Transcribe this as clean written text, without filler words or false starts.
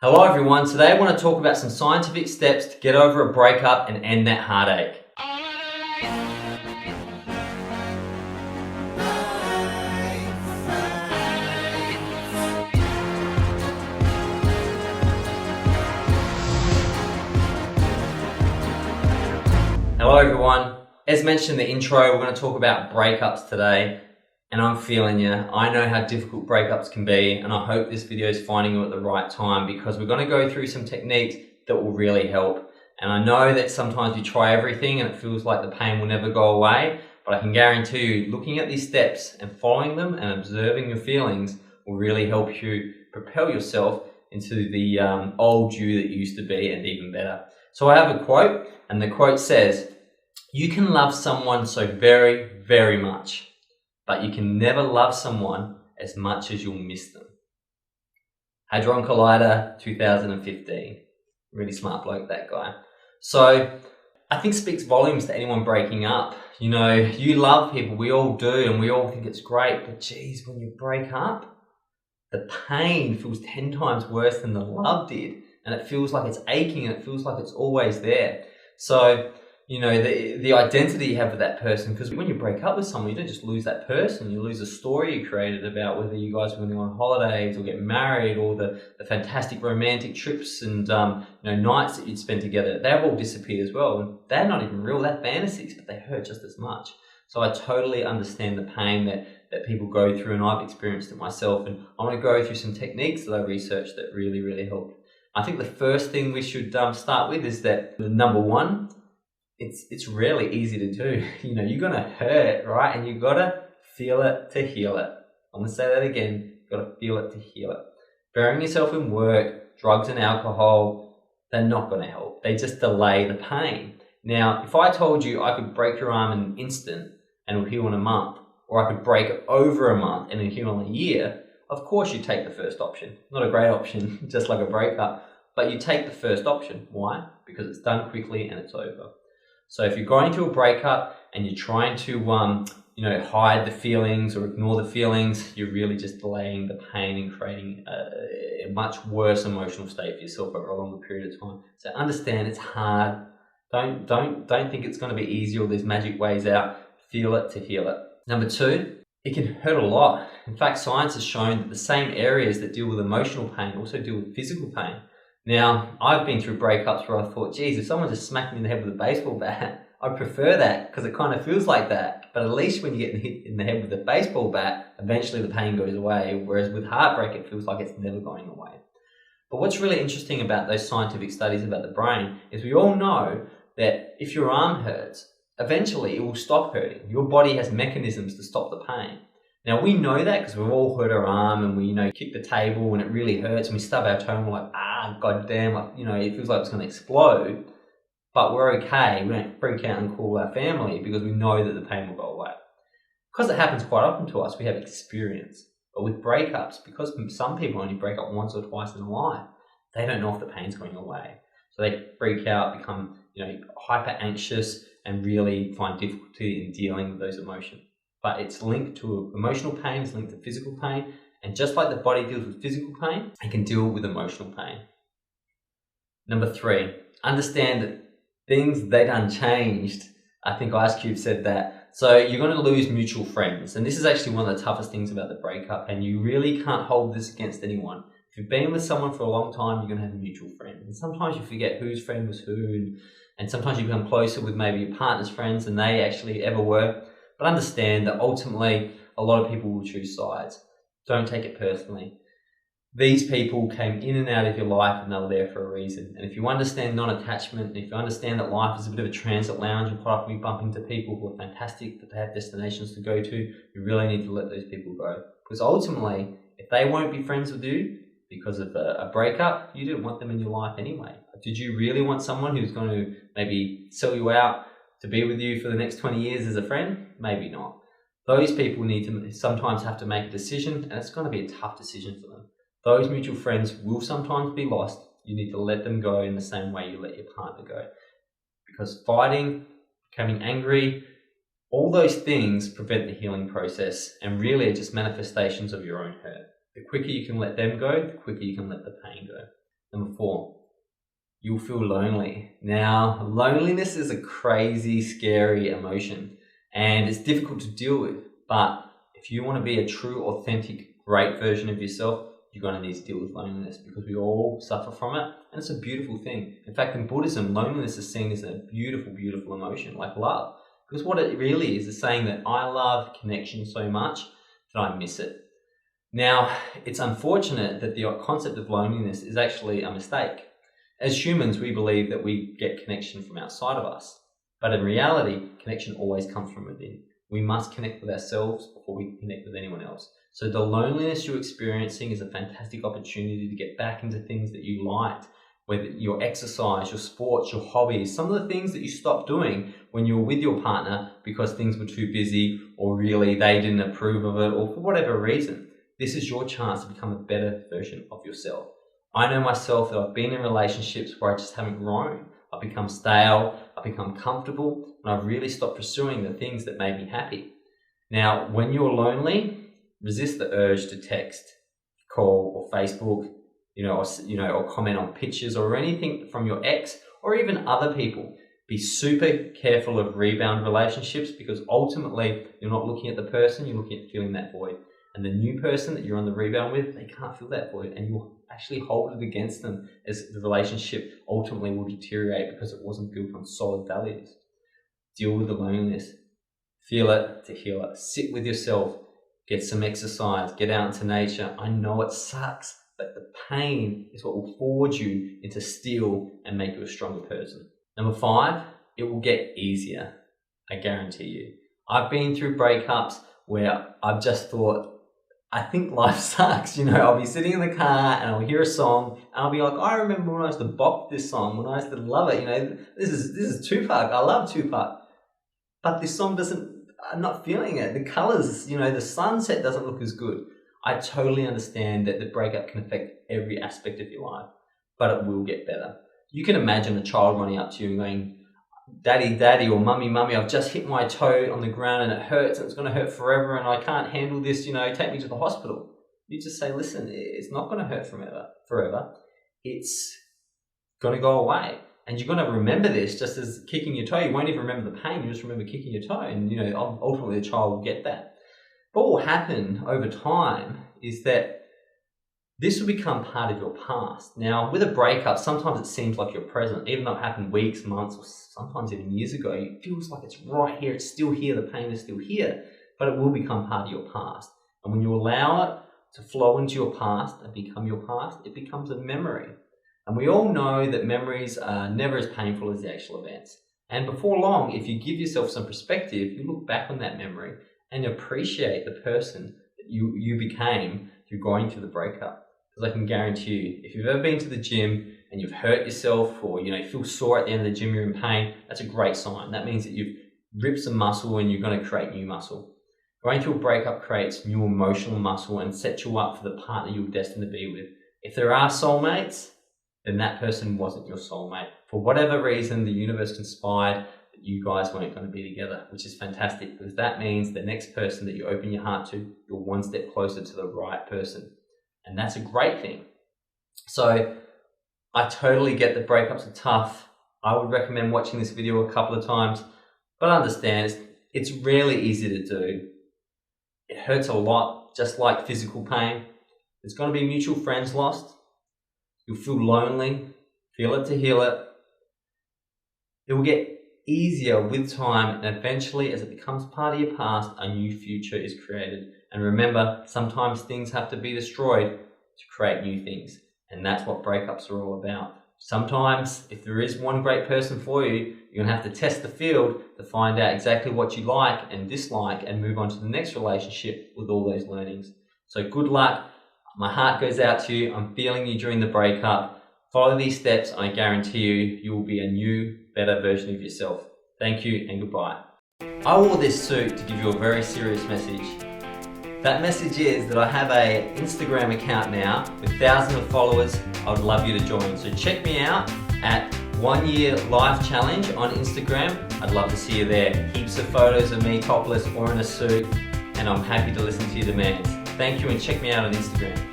Hello everyone, today I want to talk about some scientific steps to get over a breakup and end that heartache. Hello everyone, as mentioned in the intro, we're going to talk about breakups today. And I'm feeling you. I know how difficult breakups can be, and I hope this video is finding you at the right time, because we're going to go through some techniques that will really help. And I know that sometimes you try everything and it feels like the pain will never go away, but I can guarantee you, looking at these steps and following them and observing your feelings will really help you propel yourself into the old you that you used to be, and even better. So I have a quote, and the quote says, "You can love someone so very, very much, but you can never love someone as much as you'll miss them." Hadron Collider, 2015. Really smart bloke, that guy. So I think speaks volumes to anyone breaking up. You know, you love people, we all do, and we all think it's great, but geez, when you break up, the pain feels 10 times worse than the love did, and it feels like it's aching, and it feels like it's always there. So you know, the identity you have with that person, because when you break up with someone, you don't just lose that person, you lose a story you created about whether you guys were going to go on holidays or get married, or the fantastic romantic trips and nights that you'd spend together. They've all disappeared as well, and they're not even real, they're fantasies, but they hurt just as much. So I totally understand the pain that people go through, and I've experienced it myself, and I'm going to go through some techniques that I researched that really, really help. I think the first thing we should start with is that, number one, it's really easy to do. You know, you're going to hurt, right? And you got to feel it to heal it. I'm going to say that again. You got to feel it to heal it. Burying yourself in work, drugs and alcohol, they're not going to help. They just delay the pain. Now, if I told you I could break your arm in an instant and it'll heal in a month, or I could break it over a month and it'll heal in a year, of course you take the first option. Not a great option, just like a breakup, but you take the first option. Why? Because it's done quickly and it's over. So if you're going through a breakup and you're trying to hide the feelings or ignore the feelings, you're really just delaying the pain and creating a much worse emotional state for yourself over a longer period of time. So understand it's hard. Don't think it's going to be easy or there's magic ways out. Feel it to heal it. Number two, it can hurt a lot. In fact, science has shown that the same areas that deal with emotional pain also deal with physical pain. Now, I've been through breakups where I thought, geez, if someone just smacked me in the head with a baseball bat, I'd prefer that, because it kind of feels like that. But at least when you get hit in the head with a baseball bat, eventually the pain goes away, whereas with heartbreak, it feels like it's never going away. But what's really interesting about those scientific studies about the brain is we all know that if your arm hurts, eventually it will stop hurting. Your body has mechanisms to stop the pain. Now, we know that because we've all hurt our arm and we kick the table and it really hurts and we stub our toe and we're like, goddamn, it feels like it's going to explode. But we're okay. We don't freak out and call our family because we know that the pain will go away. Because it happens quite often to us, we have experience. But with breakups, because some people only break up once or twice in life, they don't know if the pain's going away. So they freak out, become hyper anxious, and really find difficulty in dealing with those emotions. But it's linked to emotional pain, it's linked to physical pain. And just like the body deals with physical pain, it can deal with emotional pain. Number three, understand that things, they done changed. I think Ice Cube said that. So you're going to lose mutual friends. And this is actually one of the toughest things about the breakup. And you really can't hold this against anyone. If you've been with someone for a long time, you're going to have mutual friends. And sometimes you forget whose friend was who. And sometimes you become closer with maybe your partner's friends than they actually ever were. But understand that ultimately, a lot of people will choose sides. Don't take it personally. These people came in and out of your life and they were there for a reason. And if you understand non-attachment, and if you understand that life is a bit of a transit lounge and quite often we bump into people who are fantastic, that they have destinations to go to, you really need to let those people go. Because ultimately, if they won't be friends with you because of a breakup, you didn't want them in your life anyway. Did you really want someone who's going to maybe sell you out to be with you for the next 20 years as a friend? Maybe not. Those people need to sometimes have to make a decision, and it's going to be a tough decision for them. Those mutual friends will sometimes be lost. You need to let them go in the same way you let your partner go. Because fighting, becoming angry, all those things prevent the healing process and really are just manifestations of your own hurt. The quicker you can let them go, the quicker you can let the pain go. Number 4, you'll feel lonely. Now, loneliness is a crazy, scary emotion, and it's difficult to deal with. But if you want to be a true, authentic, great version of yourself, you're going to need to deal with loneliness, because we all suffer from it, and it's a beautiful thing. In fact, in Buddhism, loneliness is seen as a beautiful, beautiful emotion, like love. Because what it really is saying that I love connection so much that I miss it. Now, it's unfortunate that the concept of loneliness is actually a mistake. As humans, we believe that we get connection from outside of us. But in reality, connection always comes from within. We must connect with ourselves before we can connect with anyone else. So the loneliness you're experiencing is a fantastic opportunity to get back into things that you liked, whether your exercise, your sports, your hobbies, some of the things that you stopped doing when you were with your partner because things were too busy, or really they didn't approve of it, or for whatever reason. This is your chance to become a better version of yourself. I know myself that I've been in relationships where I just haven't grown. I've become stale, I've become comfortable, and I've really stopped pursuing the things that made me happy. Now, when you're lonely, resist the urge to text, call, or Facebook, or comment on pictures or anything from your ex or even other people. Be super careful of rebound relationships, because ultimately you're not looking at the person, you're looking at filling that void. And the new person that you're on the rebound with, they can't fill that void, and you'll actually hold it against them, as the relationship ultimately will deteriorate because it wasn't built on solid values. Deal with the loneliness. Feel it to heal it. Sit with yourself. Get some exercise. Get out into nature. I know it sucks, but the pain is what will forge you into steel and make you a stronger person. Number 5, it will get easier. I guarantee you. I've been through breakups where I've just thought, I think life sucks. I'll be sitting in the car and I'll hear a song and I'll be like, I remember when I used to bop this song, when I used to love it. This is Tupac. I love Tupac. But this song I'm not feeling it. The colors, the sunset doesn't look as good. I totally understand that the breakup can affect every aspect of your life, but it will get better. You can imagine a child running up to you and going, Daddy, Daddy, or Mummy, Mummy, I've just hit my toe on the ground and it hurts and it's going to hurt forever and I can't handle this, take me to the hospital. You just say, listen, it's not going to hurt forever. It's going to go away. And you're going to remember this just as kicking your toe. You won't even remember the pain, you just remember kicking your toe. And, ultimately the child will get that. But what will happen over time is that this will become part of your past. Now, with a breakup, sometimes it seems like you're present, even though it happened weeks, months, or sometimes even years ago. It feels like it's right here, it's still here, the pain is still here, but it will become part of your past. And when you allow it to flow into your past and become your past, it becomes a memory. And we all know that memories are never as painful as the actual events. And before long, if you give yourself some perspective, you look back on that memory and appreciate the person that you became through going through the breakup. Because I can guarantee you, if you've ever been to the gym and you've hurt yourself, or you feel sore at the end of the gym, you're in pain, that's a great sign. That means that you've ripped some muscle and you're going to create new muscle. Going through a breakup creates new emotional muscle and sets you up for the partner you're destined to be with. If there are soulmates, then that person wasn't your soulmate. For whatever reason, the universe conspired that you guys weren't going to be together, which is fantastic, because that means the next person that you open your heart to, you're one step closer to the right person. And that's a great thing. So I totally get that breakups are tough. I would recommend watching this video a couple of times, but understand it's rarely easy to do. It hurts a lot, just like physical pain. There's going to be mutual friends lost. You'll feel lonely. Feel it to heal it. It will get easier with time, and eventually, as it becomes part of your past, a new future is created. And remember, sometimes things have to be destroyed to create new things. And that's what breakups are all about. Sometimes, if there is one great person for you, you're going to have to test the field to find out exactly what you like and dislike and move on to the next relationship with all those learnings. So good luck. My heart goes out to you. I'm feeling you during the breakup. Follow these steps. I guarantee you will be a new, better version of yourself. Thank you and goodbye. I wore this suit to give you a very serious message. That message is that I have an Instagram account now with thousands of followers. I would love you to join. So check me out at 1 Year Life Challenge on Instagram. I'd love to see you there. Heaps of photos of me topless or in a suit, and I'm happy to listen to your demands. Thank you, and check me out on Instagram.